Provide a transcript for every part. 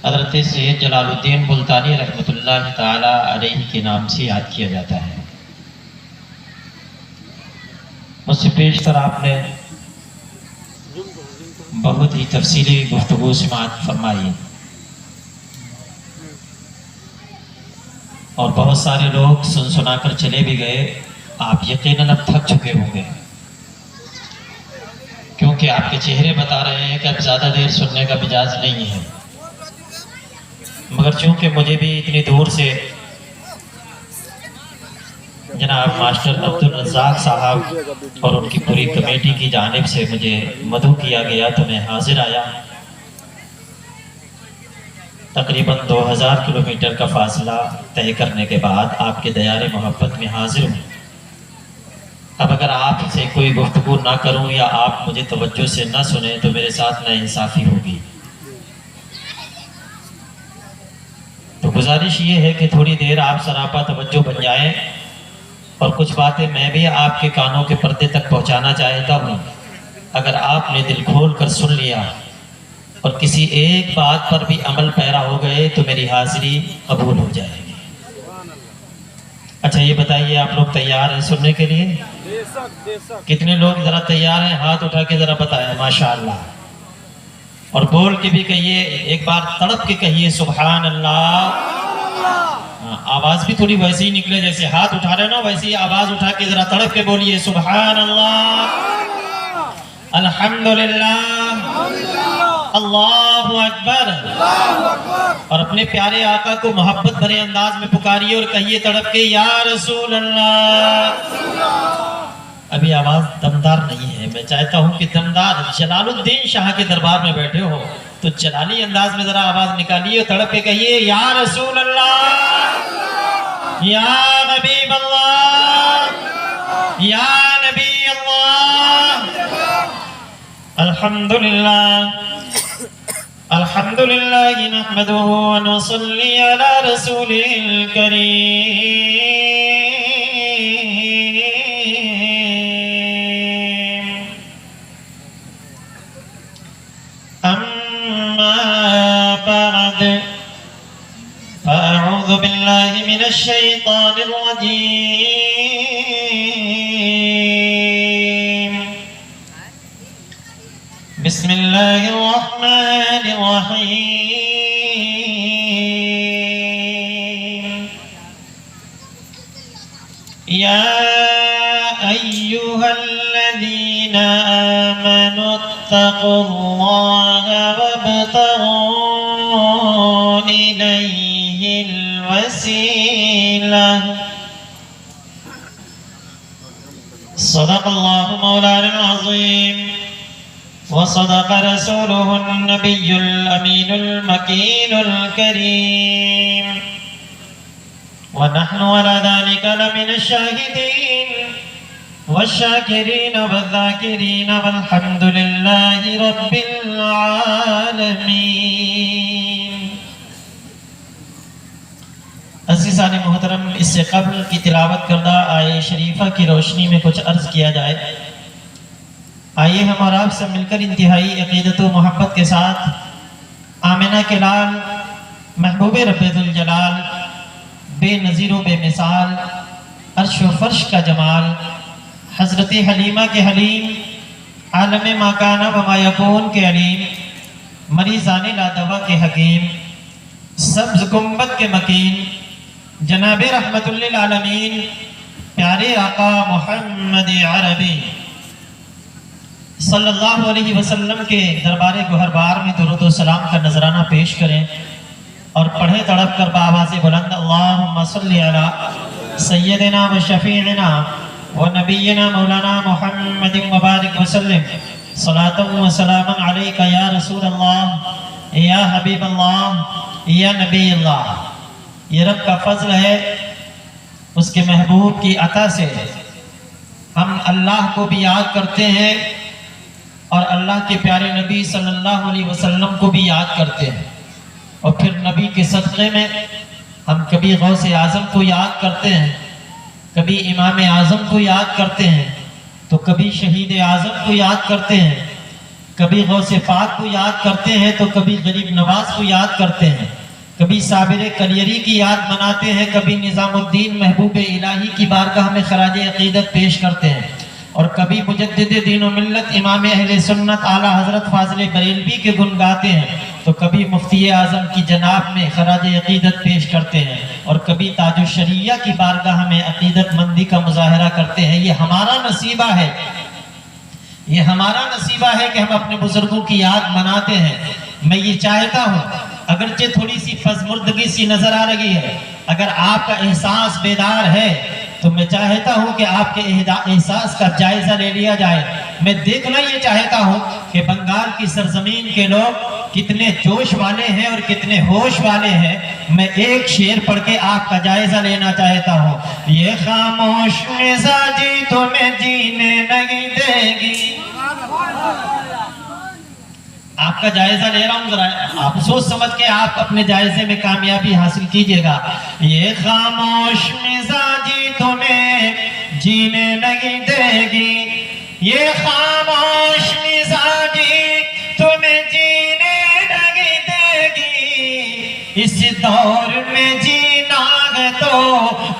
حضرت سید جلال الدین ملتانی رحمۃ اللہ تعالی علیہ کے نام سے یاد کیا جاتا ہے۔ مجھ سے پیشتر آپ نے بہت ہی تفصیلی گفتگو سماعت فرمائی اور بہت سارے لوگ سن سنا کر چلے بھی گئے۔ آپ یقیناً اب تھک چکے ہوں گے، کیونکہ آپ کے چہرے بتا رہے ہیں کہ اب زیادہ دیر سننے کا مزاج نہیں ہے، مگر چونکہ مجھے بھی اتنی دور سے جناب ماسٹر عبدالرزاق صاحب اور ان کی پوری کمیٹی کی جانب سے مجھے مدعو کیا گیا تو میں حاضر آیا۔ تقریباً 2000 کلومیٹر کا فاصلہ طے کرنے کے بعد آپ کے دیار محبت میں حاضر ہوں۔ اب اگر آپ سے کوئی گفتگو نہ کروں یا آپ مجھے توجہ سے نہ سنیں تو میرے ساتھ ناانصافی ہوگی۔ تو گزارش یہ ہے کہ تھوڑی دیر آپ سراپا توجہ بن جائیں اور کچھ باتیں میں بھی آپ کے کانوں کے پردے تک پہنچانا چاہتا ہوں۔ اگر آپ نے دل کھول کر سن لیا اور کسی ایک بات پر بھی عمل پیرا ہو گئے تو میری حاضری قبول ہو جائے گی۔ اچھا یہ بتائیے، آپ لوگ تیار ہیں سننے کے لیے؟ کتنے لوگ ذرا تیار ہیں؟ ہاتھ اٹھا کے ذرا بتائیں۔ ماشاءاللہ۔ اور بول کے بھی کہیے، ایک بار تڑپ کے کہیے سبحان اللہ۔ آواز بھی تھوڑی ویسے ہی نکلے، جیسے ہاتھ اٹھا رہے نا ویسے ہی آواز اٹھا کے ذرا تڑپ کے بولیے سبحان اللہ، الحمدللہ، اللہ اکبر۔ اور اپنے پیارے آقا کو محبت بھرے انداز میں پکاریے اور کہیے تڑپ کے یا رسول اللہ۔ ابھی آواز دمدار نہیں ہے، میں چاہتا ہوں کہ دمدار جلال الدین شاہ کے دربار میں بیٹھے ہو تو جلالی انداز میں ذرا آواز نکالیے اور تڑپ کے کہیے یا رسول اللہ، یا حبیب اللہ، یا نبی اللہ۔ الحمدللہ الحمدللہ نحمدہ ونصلی علی رسولہ الکریم۔ أما بعد فأعوذ بالله من الشيطان الرجيم، بسم الله الرحمن الرحيم، يا أيها الذين آمنوا اتقوا الله وابتغوا إليه الوسيلة، صدق الله مولانا العظيم وصدق رسوله النبي الأمين المكين الكريم، ونحن على ذلك لمن الشاهدين والشاكرين والذاكرين والحمد لله رب العالمين۔ عزیزان محترم، اس سے قبل کی تلاوت کردہ آیہ شریفہ کی روشنی میں کچھ عرض کیا جائے۔ آئیے ہم اور آپ سے مل کر انتہائی عقیدت و محبت کے ساتھ آمنہ کے لال، محبوب رب ذوالجلال، بے نظیر و بے مثال، عرش و فرش کا جمال، حضرت حلیمہ کے حلیم، عالم ما کان و ما یکون کے علیم، مریضان لا دوا کے حکیم، سبز گنبد کے مکین، جناب رحمت للعالمین، پیارے آقا محمد عربی صلی اللہ علیہ وسلم کے دربار گوہربار میں درود و سلام کا نذرانہ پیش کریں اور پڑھیں تڑپ کر بآواز بلند، اللہم صلی علی سیدنا و شفیعنا و نبینا مولانا محمد مبارک وسلم، صلاۃ و سلام علیک یا رسول اللہ، یا حبیب اللہ، یا نبی اللہ۔ یہ رب کا فضل ہے، اس کے محبوب کی عطا سے ہم اللہ کو بھی یاد کرتے ہیں اور اللہ کے پیارے نبی صلی اللہ علیہ وسلم کو بھی یاد کرتے ہیں، اور پھر نبی کے صدقے میں ہم کبھی غوث اعظم کو یاد کرتے ہیں، کبھی امام اعظم کو یاد کرتے ہیں، تو کبھی شہید اعظم کو یاد کرتے ہیں، کبھی غوث پاک کو یاد کرتے ہیں تو کبھی غریب نواز کو یاد کرتے ہیں، کبھی صابر کلیری کی یاد مناتے ہیں، کبھی نظام الدین محبوب الہی کی بارگاہ میں خراج عقیدت پیش کرتے ہیں، اور کبھی مجدد دین و ملت امام اہل سنت اعلیٰ حضرت فاضل بریلوی کے گن گاتے ہیں، تو کبھی مفتی اعظم کی جناب میں خراج عقیدت پیش کرتے ہیں، اور کبھی تاج الشریعہ کی بارگاہ میں عقیدت مندی کا مظاہرہ کرتے ہیں۔ یہ ہمارا نصیبہ ہے، یہ ہمارا نصیبہ ہے کہ ہم اپنے بزرگوں کی یاد مناتے ہیں۔ میں یہ چاہتا ہوں، اگرچہ تھوڑی سی پژمردگی سی نظر آ رہی ہے، اگر آپ کا احساس بیدار ہے تو میں چاہتا ہوں کہ آپ کے احساس کا جائزہ لے لیا جائے۔ میں دیکھنا یہ چاہتا ہوں کہ بنگال کی سرزمین کے لوگ کتنے جوش والے ہیں اور کتنے ہوش والے ہیں۔ میں ایک شعر پڑھ کے آپ کا جائزہ لینا چاہتا ہوں۔ یہ خاموش مزاجی تمہیں جینے نہیں دے گی۔ آپ کا جائزہ لے رہا ہوں، ذرا آپ سوچ سمجھ کے آپ اپنے جائزے میں کامیابی حاصل کیجئے گا۔ یہ خاموش مزاجی تمہیں جینے نہیں دے گی، یہ خاموش مزاجی تمہیں جینے نہیں دے گی، اس دور میں جینا ہے تو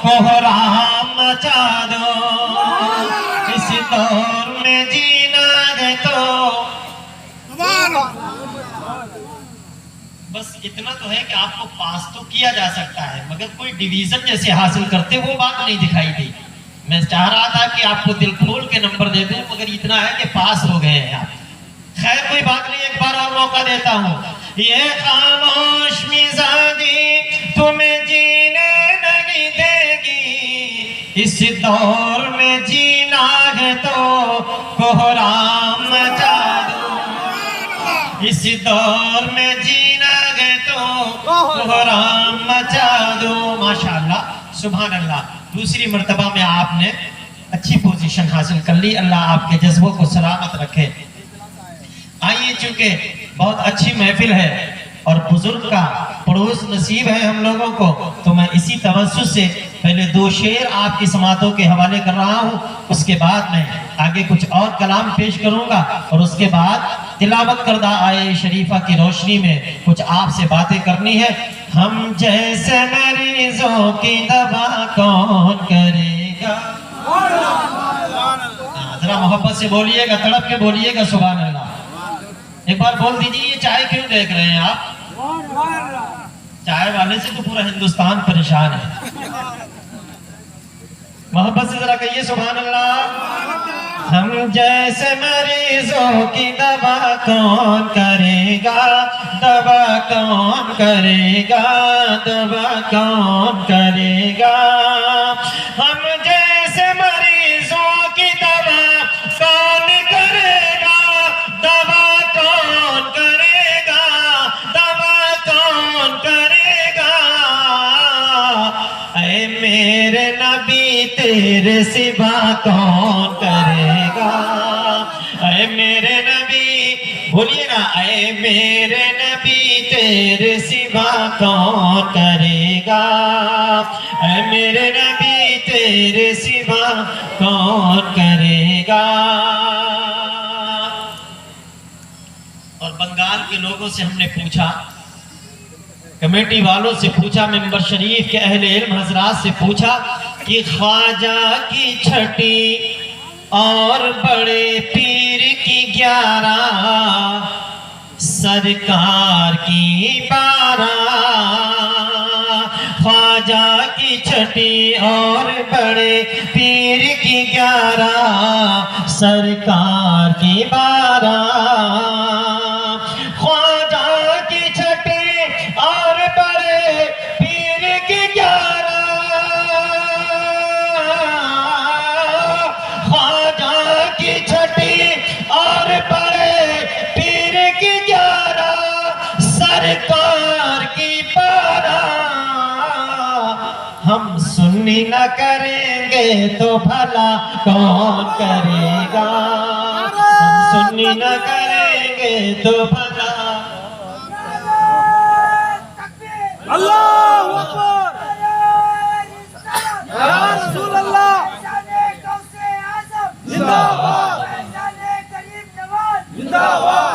کوہرام مچا دو، اس دور میں جینا ہے تو۔ بس اتنا تو ہے کہ آپ کو پاس تو کیا جا سکتا ہے، مگر کوئی ڈیویژن جیسے حاصل کرتے وہ بات نہیں دکھائی دی۔ میں چاہ رہا تھا کہ آپ کو دل کھول کے نمبر دے دوں، مگر اتنا ہے کہ پاس ہو گئے ہیں آپ۔ خیر کوئی بات نہیں، ایک بار اور موقع دیتا ہوں۔ یہ خاموش مزاجی تمہیں جینے نہیں دے گی، اس دور میں جینا ہے تو کوہرام مچا دو، اس دور میں جینا ہے تو کوہرام مچا دو۔ ماشاءاللہ، سبحان اللہ۔ دوسری مرتبہ میں آپ نے اچھی پوزیشن حاصل کر لی، اللہ آپ کے جذبوں کو سلامت رکھے۔ آئیے، چونکہ بہت اچھی محفل ہے اور بزرگ کا پڑوس نصیب ہے ہم لوگوں کو، تو میں اسی توسط سے پہلے دو شعر آپ کی سماعتوں کے حوالے کر رہا ہوں، اس کے بعد میں آگے کچھ اور کلام پیش کروں گا، اور اس کے بعد تلاوت کردہ آیے شریفہ کی روشنی میں کچھ آپ سے باتیں کرنی ہے۔ ہم جیسے مریضوں کی دوا کون کرے گا؟ ذرا محبت سے بولیے گا، تڑپ کے بولیے گا، سبحان اللہ۔ ایک بار بول دیجیے، یہ چائے کیوں دیکھ رہے ہیں آپ؟ چائے والے سے تو پورا ہندوستان پریشان ہے۔ محبت سے ذرا کہیے سبحان اللہ۔ ہم جیسے مریضوں کی دوا کون کرے گا، دوا کون کرے گا، دوا کون کرے گا۔ ہم جیسے مریضوں کی دوا کون کرے گا، دوا کون کرے گا، دوا کون کرے گا۔ اے میرے نبی تیرے سوا کون کرے گا، اے میرے نبی، بولیے نا، اے میرے نبی تیرے سوا کون کرے گا، اے میرے نبی تیرے سوا کون کرے گا۔ اور بنگال کے لوگوں سے ہم نے پوچھا، کمیٹی والوں سے پوچھا، ممبر شریف کے اہل علم حضرات سے پوچھا کہ خواجہ کی چھٹی اور بڑے پیر کی 11، سرکار کی 12۔ خواجہ کی چھٹی اور بڑے پیر کی 11، سرکار کی 12۔ خواجہ کی چھٹی اور بڑے پیر کی 11، خواجہ کی چھٹی اور بڑے پیر کی 11، سرکار کی 12۔ ہم سنی نہ کریں گے تو بھلا کون کرے گا، ہم سنی نہ کریں گے تو بھلا۔ اللہ اکبر، یا رسول اللہ، زندہ باد، زندہ باد۔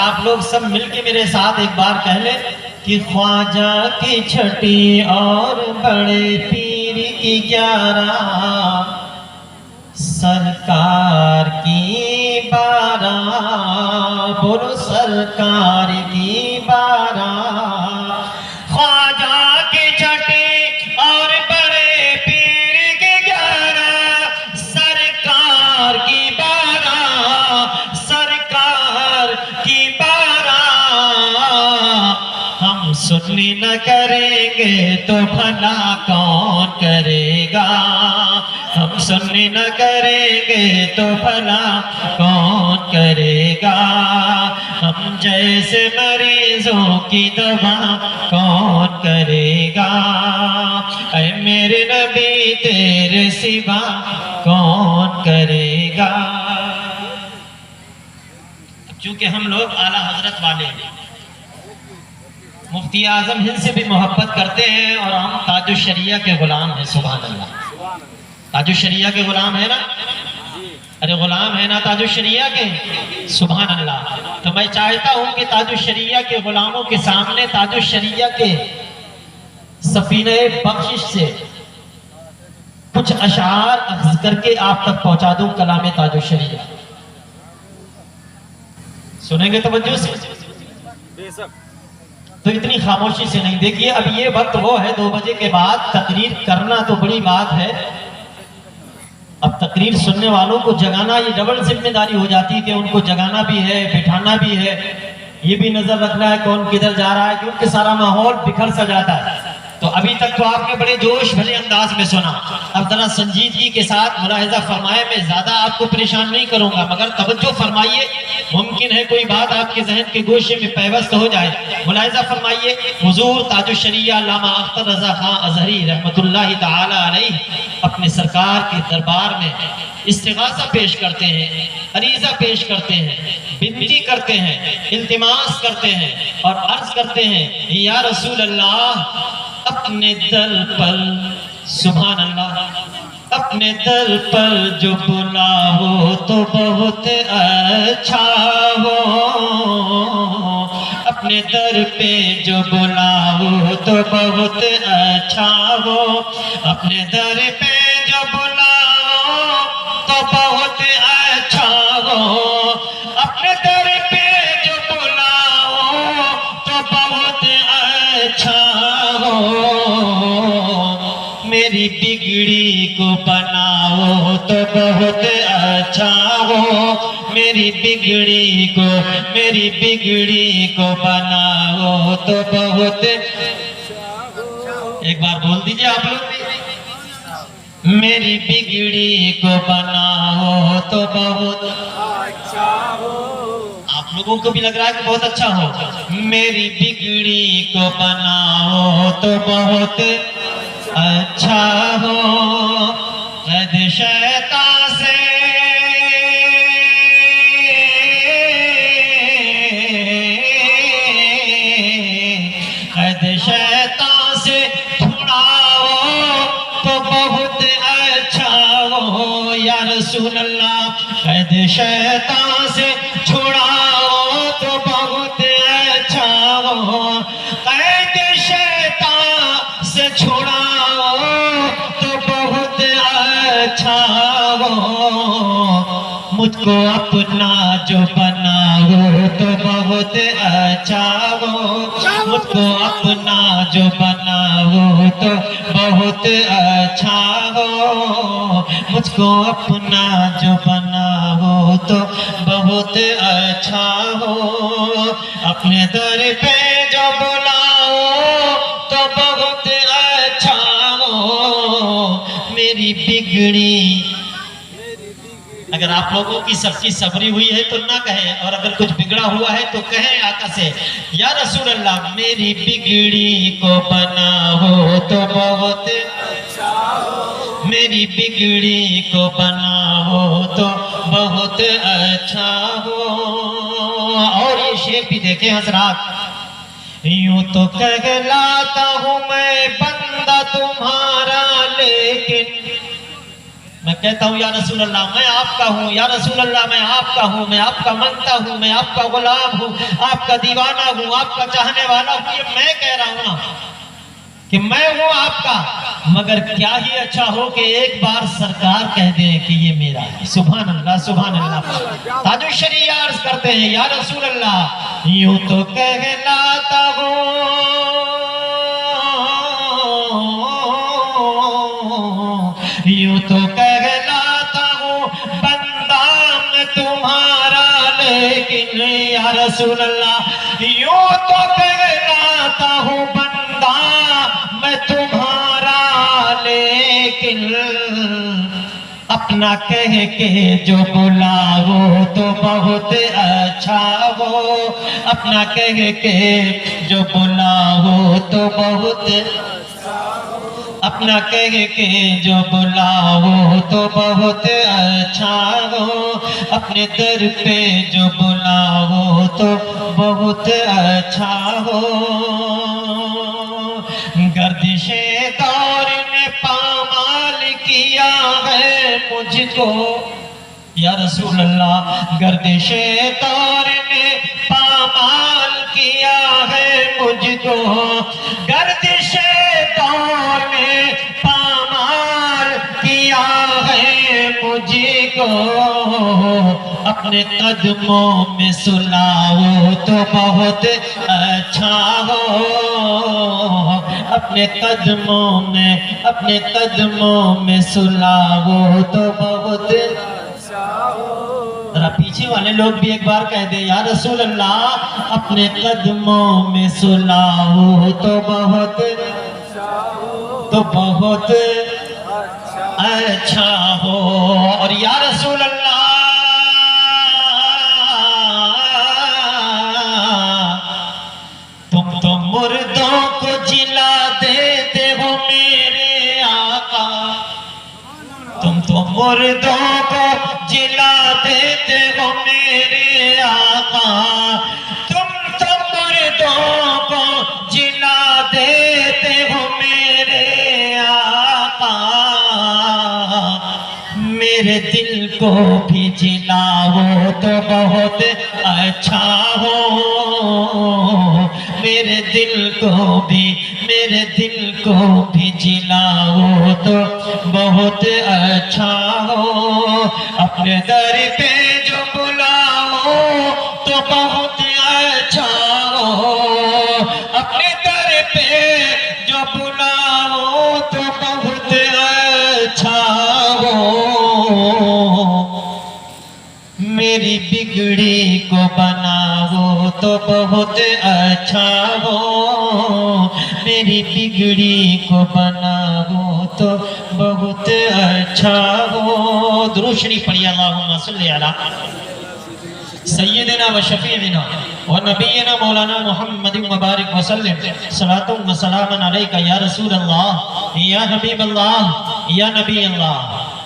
آپ لوگ سب مل کے میرے ساتھ ایک بار کہہ لیں کہ خواجہ کی چھٹی اور بڑے پیر کی 11 سرکار کی 12 بولو سرکار کی 12 خواجہ کی چھٹی اور بڑے پیر کی 11 سرکار کی 12 سرکار کی 12 ہم سنی نہ کریں گے تو بھلا کون کرے گا ہم سنی نہ کریں گے تو بھلا کون کرے گا ہم جیسے مریضوں کی دوا کون کرے گا اے میرے نبی تیرے سوا کون کرے گا چونکہ ہم لوگ اعلیٰ حضرت والے ہیں مفتی اعظم ہند سے بھی محبت کرتے ہیں اور ہم تاج الشریعہ کے غلام ہیں سبحان اللہ تاج الشریعہ کے غلام ہے نا ارے غلام ہے نا تاج الشریعہ کے سبحان اللہ تو میں چاہتا ہوں کہ تاج الشریعہ کے غلاموں کے سامنے تاج الشریعہ کے سفینہ بخشش سے کچھ اشعار اخذ کر کے آپ تک پہنچا دوں کلام تاج الشریعہ سنیں گے توجہ سے تو اتنی خاموشی سے نہیں دیکھیے اب یہ وقت وہ ہے 2 بجے کے بعد تقریر کرنا تو بڑی بات ہے اب تقریر سننے والوں کو جگانا یہ ڈبل ذمہ داری ہو جاتی ہے کہ ان کو جگانا بھی ہے بٹھانا بھی ہے یہ بھی نظر رکھنا ہے کون کدھر جا رہا ہے کیونکہ سارا ماحول بکھر سا جاتا ہے تو ابھی تک تو آپ کے بڑے جوش بھرے انداز میں سنا اب ذرا سنجیدگی کے ساتھ ملاحظہ فرمائے میں زیادہ آپ کو پریشان نہیں کروں گا مگر توجہ فرمائیے ممکن ہے کوئی بات آپ کے ذہن کے گوشے میں پیوست ہو جائے ملاحظہ فرمائیے حضور تاج الشریعہ علامہ اختر رضا خان اظہری رحمت اللہ تعالی علیہ اپنے سرکار کے دربار میں استغاثہ پیش کرتے ہیں عریضہ پیش کرتے ہیں بنتی کرتے ہیں التماس کرتے ہیں اور عرض کرتے ہیں یا رسول اللہ اپنے در پر سبحان اللہ اپنے در پر جو بلاؤ تو بہت اچھا ہو اپنے در پہ جو بلاؤ تو بہت اچھا ہو اپنے در پہ جو بلاؤ تو بہت اچھا ہو اپنے در پہ جو بلاؤ تو بہت اچھا میری بگڑی کو بناؤ تو بہت اچھا ہو میری بگڑی کو بناؤ تو بہت ایک بار بول دیجئے آپ لوگ میری بگڑی کو بناؤ تو بہت اچھا ہو آپ لوگوں کو بھی لگ رہا ہے کہ بہت اچھا ہو میری بگڑی کو بناؤ تو بہت اچھا ہو قید شیطان سے قید شیطان سے چھڑاؤ تو بہت اچھا ہو یا رسول اللہ قید شیطان سے چھڑاؤ تو بہت اچھا ہو قید شیطان سے چھڑاؤ مجھ کو اپنا جو بناؤ تو بہت اچھا ہو مجھ کو اپنا جو بناؤ تو بہت اچھا ہو مجھ کو اپنا جو بناؤ تو بہت اچھا ہو اپنے در پہ جو بلاؤ تو بہت اچھا ہو میری بگڑی اگر آپ لوگوں کی سب کی صبری ہوئی ہے تو نہ کہیں اور اگر کچھ بگڑا ہوا ہے تو کہیں آقا سے یا رسول اللہ میری بگڑی کو بناؤ تو بہت اچھا ہو میری بگڑی کو بناؤ تو بہت اچھا ہو اور یہ شعر بھی دیکھیں حضرات یوں تو کہلاتا ہوں میں بندہ تمہارا لیکن میں کہتا ہوں یا رسول اللہ میں آپ کا ہوں، یا رسول اللہ میں آپ کا ہوں، میں آپ کا منگتا ہوں، میں آپ کا غلام ہوں، آپ کا دیوانہ ہوں، آپ کا چاہنے والا ہوں، یہ میں کہہ رہا ہوں نا کہ میں ہوں آپ کا، مگر کیا ہی اچھا ہو کہ ایک بار سرکار کہہ دیں کہ یہ میرا ہے۔ سبحان اللہ سبحان اللہ۔ تاج الشریعہ عرض کرتے ہیں یا رسول اللہ یوں تو کہلاتا ہوں، یوں تو کہلاتا ہوں بندہ میں تمہارا، لیکن یا رسول اللہ یوں تو کہلاتا ہوں بندہ میں تمہارا، لیکن اپنا کہہ کے جو بلاؤ تو بہت اچھا ہو، اپنا کہہ کے جو بلاؤ تو بہت، اپنا کہہ کے جو بلاؤ تو بہت اچھا ہو، اپنے در پہ جو بلاؤ تو بہت اچھا ہو۔ گردش دور نے پامال کیا ہے مجھ کو، یا رسول اللہ گردش دور نے پامال کیا ہے مجھ کو، گردش دور نے پامال کیا ہے مجھ کو، اپنے قدموں میں سلاؤ تو بہت اچھا ہو، اپنے قدموں میں، اپنے قدموں میں سلاؤ تو بہت اچھا ہو۔ ذرا پیچھے والے لوگ بھی ایک بار کہہ دیں یا رسول اللہ اپنے قدموں میں سلاؤ تو بہت اچھا ہو، تو بہت اچھا ہو۔ اور یا رسول اللہ تم تو مردوں کو جلا دیتے ہو میرے آقا، تم تو مردوں کو جلا دیتے ہو میرے آقا، تم تو مردوں کو جلا دیتے ہو میرے آقا، میرے دل کو بھی جلاؤ تو بہت اچھا ہو، میرے دل کو بھی، میرے دل کو بھی جلاؤ تو بہت اچھا ہو، اپنے در پہ جو بلاؤ تو بہت اچھا ہو، اپنے در پہ جو بلاؤ تو بہت اچھا ہو، میری بگڑی کو بناؤ تو بہت اچھا ہو، میری بگڑی کو بناؤ تو بہت اچھا ہو۔ درود شریف پڑھیے اللہم صلی علی سیدنا و شفیعنا و نبینا مولانا محمد مبارک وسلم، صلاۃ و سلام علیکہ یا رسول اللہ یا حبیب اللہ یا نبی اللہ۔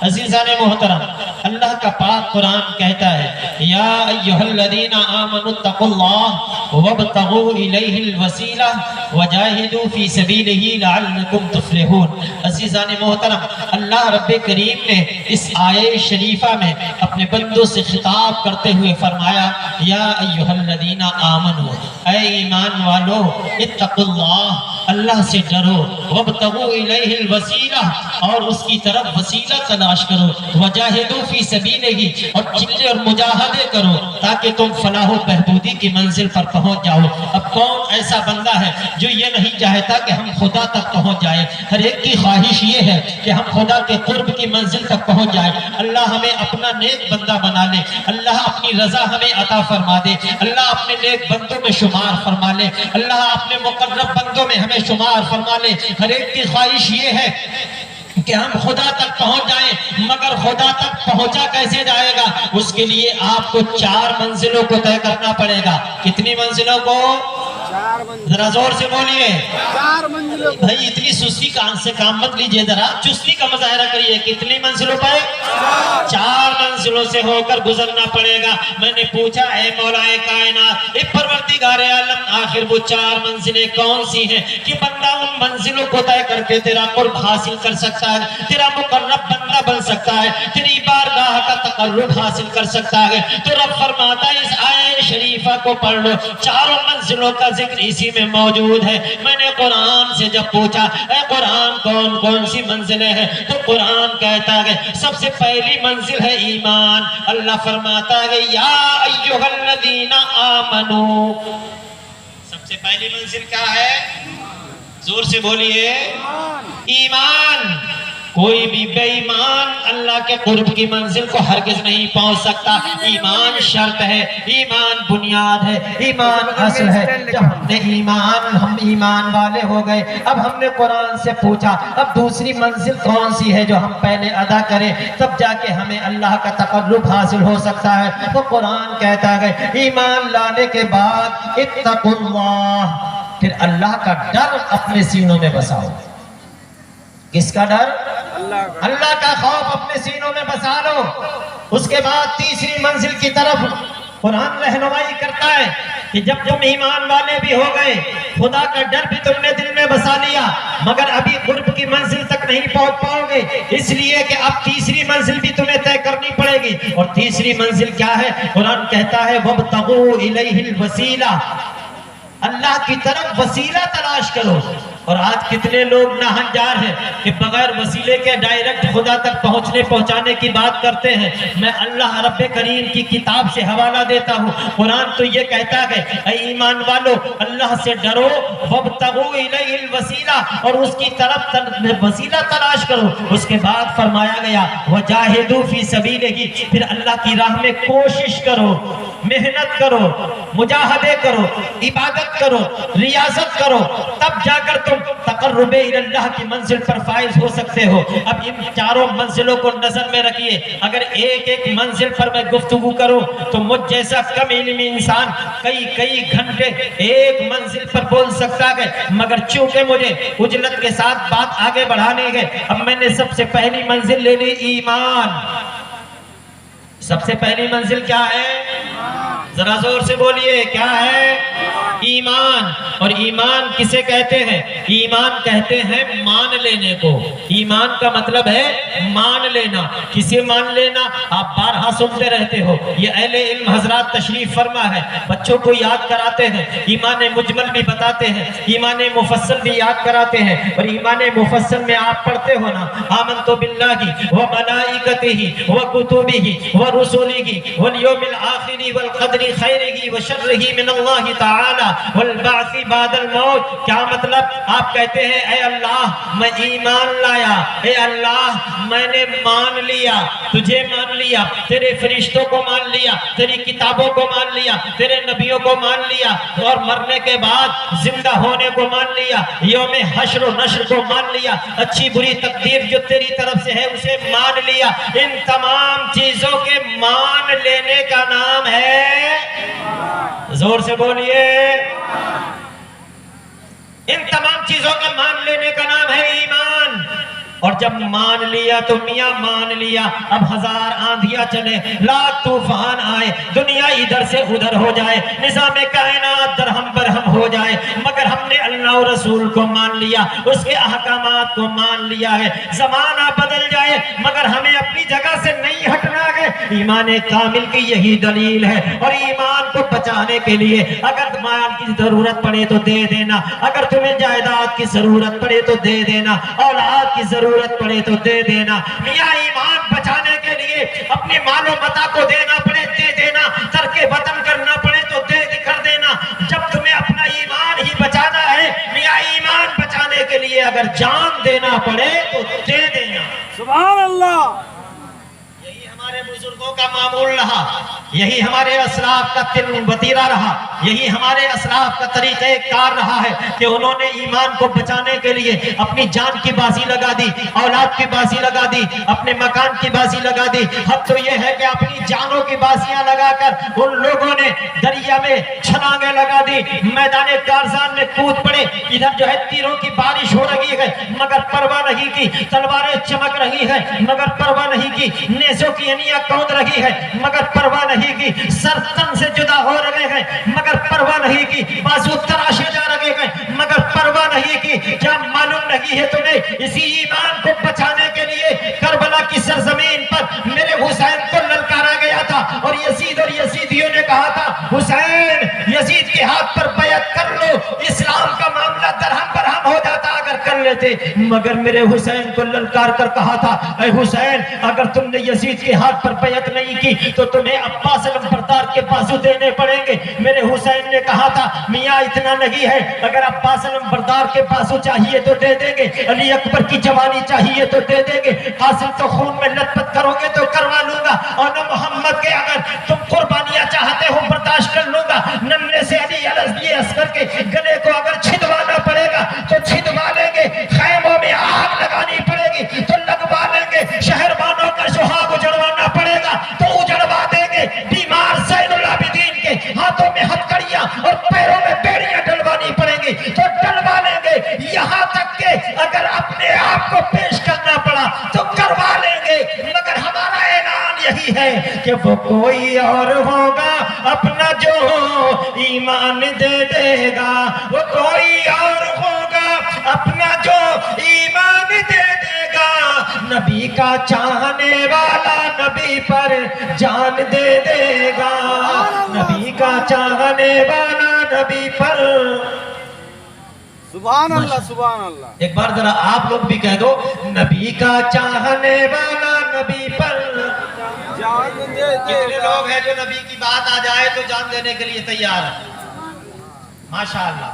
عزیزان محترم، اللہ کا پاک قرآن کہتا ہے یا ایہا الذین آمنوا اتقوا اللہ وابتغوا الیہ الوسیلہ وجاہدوا فی سبیلہ لعلکم تفلحون۔ عزیزان محترم، اللہ رب کریم نے اس آیے شریفہ میں اپنے بندوں سے خطاب کرتے ہوئے فرمایا یا ایہا الذین آمنوا، اے ایمان والو، اتقوا اللہ، اللہ سے ڈرو، وابتغوا الیہ الوسیلہ، اور اس کی طرف وسیلہ تلاش کرو، وجاہدوا فی سبیلہ، اور چلے اور مجاہدے کرو تاکہ تم فلاح و بہبودی کی منزل پر پہنچ جاؤ۔ اب کون ایسا بندہ ہے جو یہ نہیں چاہتا کہ ہم خدا تک پہنچ جائیں؟ ہر ایک کی خواہش یہ ہے کہ ہم خدا کے قرب کی منزل تک پہنچ جائیں۔ اللہ ہمیں اپنا نیک بندہ بنا لے، اللہ اپنی رضا ہمیں عطا فرما دے، اللہ اپنے نیک بندوں میں شمار فرما لے، اللہ اپنے مقرب بندوں میں ہمیں شمار فرما لے۔ ہر ایک کی خواہش یہ ہے کہ ہم خدا تک پہنچ جائیں، مگر خدا تک پہنچا کیسے جائے گا؟ اس کے لیے آپ کو 4 منزلوں کو طے کرنا پڑے گا۔ کتنی منزلوں کو؟ ذرا زور سے بولیے 4 منزلوں پر بھائی اتنی سستی کان سے کام مت لیجئے، ذرا چستی کا مظاہرہ کریے. کتنی منزلوں پر؟ 4 منزلوں سے ہو کر گزرنا پڑے گا. میں نے پوچھا اے مولا کائنات، اے پروردگار عالم، آخر وہ 4 منزلیں کون سی ہیں کہ بندہ ان منزلوں کو طے کر کے تیرا قرب حاصل کر سکتا ہے، تیرا مقرب بندہ بن سکتا ہے، تیری بارگاہ کا تقرب حاصل کر سکتا ہے؟ تو رب فرماتا ہے اس آیت شریفہ کو پڑھ لو، 4 منزلوں کا ذکر اسی میں موجود ہے. میں نے قرآن سے جب پوچھا اے قرآن کون کون سی منزلیں ہیں، تو قرآن کہتا ہے سب سے پہلی منزل ہے ایمان. اللہ فرماتا ہے یا ایھا الذین آمنو. سب سے پہلی منزل کیا ہے؟ زور سے بولیے ایمان. کوئی بھی بے ایمان اللہ کے قرب کی منزل کو ہرگز نہیں پہنچ سکتا. ایمان شرط ہے، ایمان بنیاد ہے، ایمان اصل ہے. جب ہم ایمان والے ہو گئے، اب ہم نے قرآن سے پوچھا اب دوسری منزل کون سی ہے جو ہم پہلے ادا کریں تب جا کے ہمیں اللہ کا تقرب حاصل ہو سکتا ہے. تو قرآن کہتا ہے ایمان لانے کے بعد اتقوا اللہ، پھر اللہ کا ڈر اپنے سینوں میں بساؤ. کس کا ڈر؟ اللہ کا خوف اپنے سینوں میں بسا لو. اس کے بعد تیسری منزل کی طرف قرآن رہنمائی کرتا ہے کہ جب تم ایمان والے بھی ہو گئے، خدا کا ڈر بھی تم نے دل میں بسا لیا، مگر ابھی قرب کی منزل تک نہیں پہنچ پاؤ گے، اس لیے کہ اب تیسری منزل بھی تمہیں طے کرنی پڑے گی. اور تیسری منزل کیا ہے؟ قرآن کہتا ہے وَابْتَغُوا إِلَيْهِ الْوَسِيلَةَ، اللہ کی طرف وسیلہ تلاش کرو. اور آج کتنے لوگ ناہنجار ہیں کہ بغیر وسیلے کے ڈائریکٹ خدا تک پہنچانے کی بات کرتے ہیں. میں اللہ رب کریم کی کتاب سے حوالہ دیتا ہوں. قرآن تو یہ کہتا ہے اے ایمان والو اللہ سے ڈرو، وابتغوا الیہ الوسیلہ، اور اس کی طرف وسیلہ تلاش کرو. اس کے بعد فرمایا گیا وجاہدوا فی سبیلہ، پھر اللہ کی راہ میں کوشش کرو، محنت کرو، مجاہدے کرو، عبادت کرو، ریاضت کرو، تب جا کر تم تقرب اللہ کی منزل پر فائز ہو سکتے ہو. اب ان 4 منزلوں کو نظر میں رکھیے. اگر ایک منزل پر میں گفتگو کروں تو مجھ جیسا کم علمی انسان کئی گھنٹے ایک منزل پر بول سکتا ہے، مگر چونکہ مجھے عجلت کے ساتھ بات آگے بڑھانے ہے، اب میں نے سب سے پہلی منزل لے لی ایمان. سب سے پہلی منزل کیا ہے؟ ذرا زور سے بولیے کیا ہے؟ ایمان. اور ایمان کسے کہتے ہیں؟ ایمان کہتے ہیں مان لینے کو. ایمان کا مطلب ہے مان لینا. کسے مان لینا؟ آپ بارہا سنتے رہتے ہو، یہ اہل علم حضرات تشریف فرما ہے، بچوں کو یاد کراتے ہیں، ایمان مجمل بھی بتاتے ہیں، ایمان مفصل بھی یاد کراتے ہیں. اور ایمان مفصل میں آپ پڑھتے ہو نا آمنت باللہ وملائکتہ وکتبہ ورسلہ والیوم الآخر والقدر خیرہ وشرہ من اللہ تعالی والبعث بعد الموت. کیا مطلب؟ آپ کہتے ہیں اے اللہ میں ایمان لایا، اے اللہ میں نے مان لیا، تجھے مان لیا، تیرے فرشتوں کو مان لیا، تیری کتابوں کو مان لیا، تیرے نبیوں کو مان لیا، اور مرنے کے بعد زندہ ہونے کو مان لیا، یوم حشر و نشر کو مان لیا، اچھی بری تقدیر جو تیری طرف سے ہے اسے مان لیا. ان تمام چیزوں کے مان لینے کا نام ہے، زور سے بولیے، ان تمام چیزوں کا مان لینے کا نام ہے ایمان. اور جب مان لیا تو میاں مان لیا. اب 1000 آندھیاں چلے، لاکھ طوفان آئے، دنیا ادھر سے ادھر ہو جائے، نظام کائنات درہم برہم ہو جائے، مگر ہم نے اللہ و رسول کو مان لیا، اس کے احکامات کو مان لیا ہے. زمانہ بدل جائے مگر ہمیں اپنی جگہ سے نہیں ہٹنا ہے. ایمان کامل کی یہی دلیل ہے. اور ایمان کو بچانے کے لیے اگر مال کی ضرورت پڑے تو دے دینا، اگر تمہیں جائیداد کی ضرورت پڑے تو دے دینا، اولاد کی ضرورت پڑے تو دے دینا. میاں ایمان بچانے کے لیے اپنے مال و متاع کو دینا پڑے دے دینا، ترک وطن کرنا پڑے تو دے کر دینا. جب تمہیں اپنا ایمان ہی بچانا ہے، میاں ایمان بچانے کے لیے اگر جان دینا پڑے تو دے دینا. سبحان اللہ. یہی ہمارے بزرگوں کا معمول رہا. یہی ہمارے اسلاف کا وتیرہ رہا، یہی ہمارے اسلاف کا طریقہ کار رہا ہے کہ انہوں نے ایمان کو بچانے کے لیے اپنی جان کی بازی لگا دی، اولاد کی بازی لگا دی، اپنے مکان کی بازی لگا دی۔ حد تو یہ ہے کہ اپنی جانوں کی بازیاں لگا کر ان لوگوں نے دریا میں چھلانگیں لگا دی، میدان کارزان میں کود پڑے، ادھر جو ہے تیروں کی بارش ہو رہی ہے مگر پرواہ نہیں کی، تلواریں چمک رہی ہے مگر پرواہ نہیں کی، نیزوں کی انیاں کود رہی ہے مگر پرواہ نہیں کی، سر تن سے جدا ہو رہے ہیں مگر پرواہ نہیں کی، بازو تراشے جا رہے ہیں مگر پرواہ نہیں کی۔ کیا معلوم نہیں ہے تمہیں اسی ایمان کو بچانے کے لیے کربلا کی سرزمین پر میرے حسین کو للکارا گیا تھا، اور یزید اور یزیدیوں نے کہا تھا حسین یزید کے ہاتھ پر بیعت کر لو، اسلام کا معاملہ درہم برہم ہو جاتا اگر کر لیتے، مگر میرے حسین کو للکار کر کہا تھا اے حسین اگر تم نے یزید کے ہاتھ پر بیعت نہیں کی تو تمہیں عباس علمبردار کے بازو دینے پڑیں گے۔ میرے حسین نے کہا تھا میاں اتنا نہیں ہے، اگر عباس علمبردار کے بازو چاہیے تو دے دیں گے، علی اکبر کی جوانی چاہیے تو دے دیں گے، قاسم تو خون میں لت پت کرو گے تو کروا لوں گا، اور نہ محمد کے اگر تم قربانیاں چاہتے ہو برداشت کر لوں گا، نمنے سے علی عسکر کے گلے کو اگر چھدوانا پڑے گا تو چھدوا لیں گے، خیموں میں آگ لگانی پڑے گی تو لگوا لیں گے، شہربانوں کا سہاگ اجڑوانا پڑے گا تو اجڑوا دیں گے، بیمار زین العابدین کے ہاتھوں میں ہتھکڑیاں اور پیروں میں بیڑیاں ڈلوانی پڑیں گی تو ڈلوا لیں گے، یہاں تک کہ اگر اپنے آپ کو پیش کرنا پڑا تو کروا لیں گے، مگر ہمارا اعلان یہی ہے کہ وہ کوئی اور ہوگا اپنا جو ایمان دے دے گا، وہ کوئی اور ہوگا اپنا جو ایمان دے دے گا، نبی کا چاہنے والا نبی پر جان دے دے گا، نبی کا چاہنے والا نبی پر۔ سبحان اللہ سبحان اللہ۔ ایک بار ذرا آپ لوگ بھی کہہ دو نبی کا چاہنے والا نبی پر جان دے دے کتنے گا۔ لوگ ہیں جو نبی کی بات آ جائے تو جان دینے کے لیے تیار ہیں؟ ماشاءاللہ۔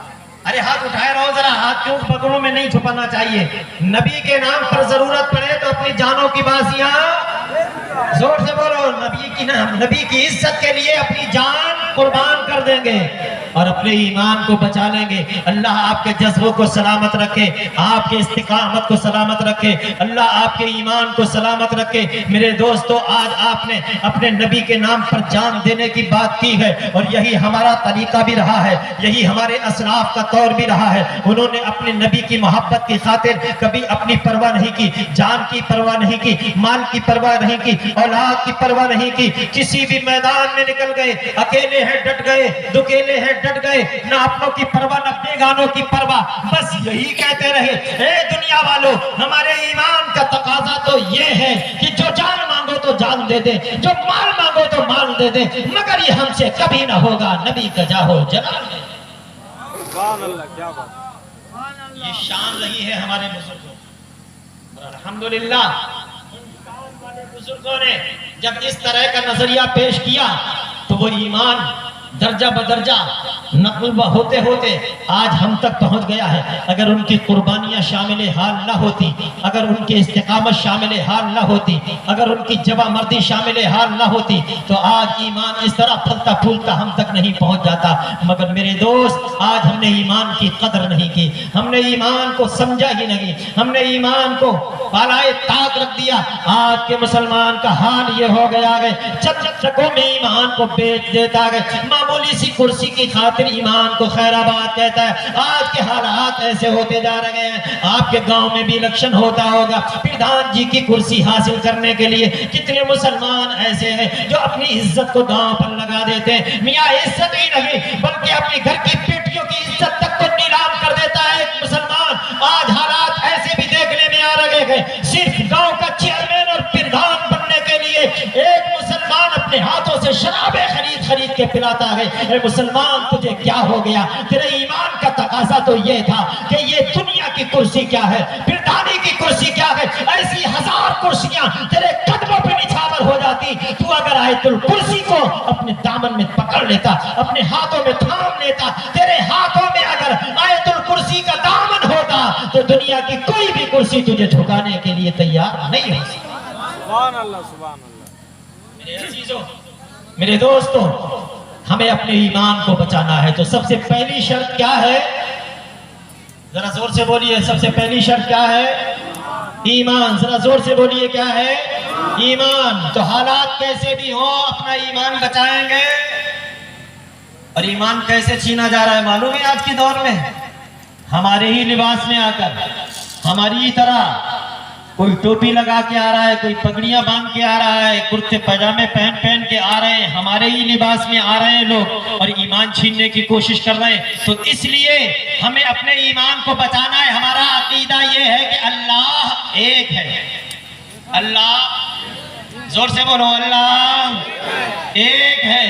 ارے ہاتھ اٹھائے رہو ذرا، ہاتھ کیوں پکڑوں میں نہیں چھپانا چاہیے۔ نبی کے نام پر ضرورت پڑے تو اپنی جانوں کی بازیاں زور سے بولو، نبی کی عزت کے لیے اپنی جان قربان کر دیں گے اور اپنے ایمان کو بچا لیں گے۔ اللہ آپ کے جذبوں کو سلامت رکھے، آپ کے استقامت کو سلامت رکھے، اللہ آپ کے ایمان کو سلامت رکھے۔ میرے دوستو آج آپ نے اپنے نبی کے نام پر جان دینے کی بات کی ہے، اور یہی ہمارا طریقہ بھی رہا ہے، یہی ہمارے اسلاف کا طور بھی رہا ہے۔ انہوں نے اپنے نبی کی محبت کی خاطر کبھی اپنی پرواہ نہیں کی، جان کی پرواہ نہیں کی، مال کی پرواہ نہیں کی، اولاد کی پرواہ نہیں کی، کسی بھی میدان میں نکل گئے، اکیلے ہیں ڈٹ گئے، دکیلے ہیں ڈٹ گئے، نہ اپنوں کی پرواہ نہ بیگانوں کی پرواہ، بس یہی کہتے رہے اے دنیا والوں ہمارے ایمان کا تقاضا تو یہ ہے کہ جو جان مانگو تو جان دے دے، جو مال مانگو تو مال دے دے، مگر یہ ہم سے کبھی نہ ہوگا نبی کا جاہو جلال دے۔ سبحان اللہ، کیا بات۔ یہ شان رہی ہے ہمارے بزرگوں، اور الحمدللہ بزرگوں نے جب اس طرح کا نظریہ پیش کیا تو وہ ایمان درجہ بدرجہ نقل ہوتے ہوتے آج ہم تک پہنچ گیا ہے۔ اگر ان کی قربانیاں شامل حال نہ ہوتی، اگر ان کی استقامت شامل حال نہ ہوتی، اگر ان کی جوہ مردی شامل حال نہ ہوتی تو آج ایمان اس طرح پھلتا پھولتا ہم تک نہیں پہنچ جاتا۔ مگر میرے دوست آج ہم نے ایمان کی قدر نہیں کی، ہم نے ایمان کو سمجھا ہی نہیں، ہم نے ایمان کو بالائے طاق رکھ دیا۔ آج کے مسلمان کا حال یہ ہو گیا ہے چند چکوں میں ایمان کو بیچ دیتا ہے، معمولی سی کرسی کی خاطر ایمان کو خیر آباد کہتا ہے۔ آج کے حالات ایسے ہوتے جا رہے ہیں، آپ کے گاؤں میں بھی الیکشن ہوتا ہوگا، پردھان جی کی کرسی حاصل کرنے کے لیے کتنے مسلمان ایسے ہیں جو اپنی عزت کو داؤں پر لگا دیتے ہیں۔ میاں عزت ہی نہیں بلکہ اپنی گھر کی بیٹیوں کی عزت تک کو نیلام کر دیتا ہے ایک مسلمان۔ آج حالات ایسے بھی دیکھنے میں آ رہے ہیں، صرف گاؤں کا چیئرمین اور پردھان بننے کے لیے ایک مسلمان اپنے ہاتھوں سے شرابیں خرید کے پلاتا ہے۔ اے مسلمان تجھے کیا ہو گیا؟ تیرے ایمان کا تقاضا تو یہ تھا کہ یہ دنیا کی کرسی کیا ہے، پردھانی کی کرسی کیا ہے، ایسی ہزار کرسیاں تیرے قدموں پہ نچھاور ہو جاتی، تو اگر آیت الکرسی کو اپنے دامن میں پکڑ لیتا، اپنے ہاتھوں میں تھام لیتا، تیرے ہاتھوں میں اگر آیت الکرسی کا دامن ہوتا تو دنیا کی کوئی بھی کرسی تجھے جھکانے کے لیے تیار نہیں ہو سکتی۔ سبحان اللہ سبحان اللہ۔ میرے عزیزوں میرے دوستوں ہمیں اپنے ایمان کو بچانا ہے تو سب سے پہلی شرط کیا ہے؟ ذرا زور سے بولیے، سب سے پہلی شرط کیا ہے؟ ایمان. ذرا زور سے بولیے، کیا ہے؟ ایمان. تو حالات کیسے بھی ہوں اپنا ایمان بچائیں گے. اور ایمان کیسے چھینا جا رہا ہے معلوم ہے؟ آج کے دور میں ہمارے ہی لباس میں آ کر، ہماری ہی طرح کوئی ٹوپی لگا کے آ رہا ہے، کوئی پگڑیاں باندھ کے آ رہا ہے، کرتے پاجامے پہن کے آ رہے ہیں، ہمارے ہی لباس میں آ رہے ہیں لوگ اور ایمان چھیننے کی کوشش کر رہے ہیں. تو اس لیے ہمیں اپنے ایمان کو بچانا ہے. ہمارا عقیدہ یہ ہے کہ اللہ ایک ہے. اللہ، زور سے بولو، اللہ ایک ہے.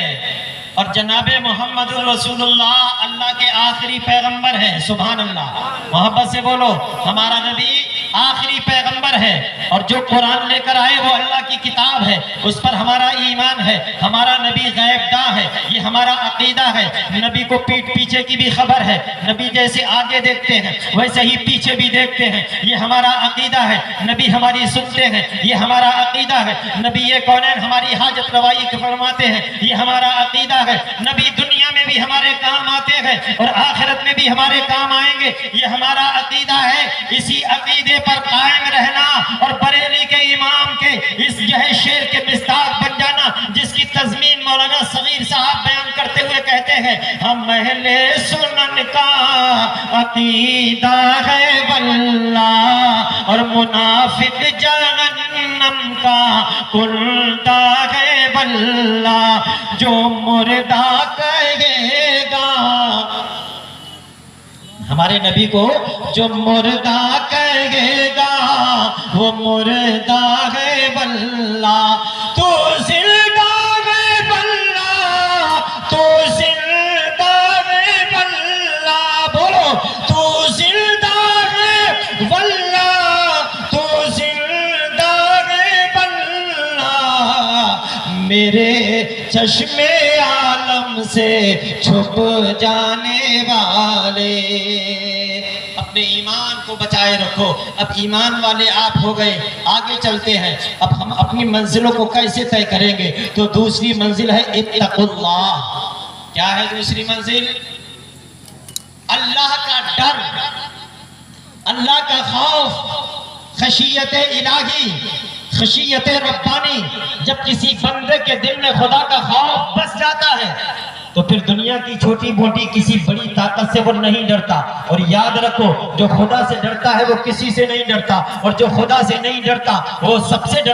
اور جناب محمد الرسول اللہ اللہ کے آخری پیغمبر ہے. سبحان اللہ. محبت سے بولو، ہمارا نبی آخری پیغمبر ہے اور جو قرآن لے کر آئے وہ اللہ کی کتاب ہے، اس پر ہمارا ایمان ہے. ہمارا نبی غیب داں ہے، یہ ہمارا عقیدہ ہے. نبی کو پیٹھ پیچھے کی بھی خبر ہے. نبی جیسے آگے دیکھتے ہیں ویسے ہی پیچھے بھی دیکھتے ہیں، یہ ہمارا عقیدہ ہے. نبی ہماری سنتے ہیں، یہ ہمارا عقیدہ ہے. نبی یہ کونین ہماری حاجت روائی فرماتے ہیں، یہ ہمارا عقیدہ ہے. نبی دنیا میں بھی ہمارے کام آتے ہیں اور آخرت میں بھی ہمارے کام آئیں گے، یہ ہمارا عقیدہ ہے. اسی عقیدے پر قائم رہنا اور بریلی کے امام کے اس شعر کے مصداق بن جانا جس کی تضمین مولانا صغیر صاحب بیان کرتے ہوئے کہتے ہیں، ہم اہل سنن کا عقیدہ ہے واللہ اور منافق جہنم کا کلدہ ہے واللہ. جو مردہ کہے گا ہمارے نبی کو، جو مردہ کہے گا وہ مردہ ہے واللہ. تو زندہ ہے واللہ، تو زندہ ہے واللہ. بولو، تو زندہ ہے واللہ، تو زندہ ہے واللہ. میرے چشم عالم سے چھپ جانے والے. اپنے ایمان کو بچائے رکھو. اب ایمان والے آپ ہو گئے، آگے چلتے ہیں. اب ہم اپنی منزلوں کو کیسے طے کریں گے؟ تو دوسری منزل ہے اتقوا اللہ. کیا ہے دوسری منزل؟ اللہ کا ڈر، اللہ کا خوف، خشیت الہی، خشیت ربانی. جب کسی بندے کے دل میں خدا کا خوف بس جاتا ہے تو پھر دنیا کی چھوٹی موٹی کسی بڑی طاقت سے وہ نہیں ڈرتا. اور یاد رکھو، جو خدا سے ڈرتا ہے وہ کسی سے نہیں ڈرتا، اور جو خدا سے نہیں ڈرتا وہ سب سے ڈرتا.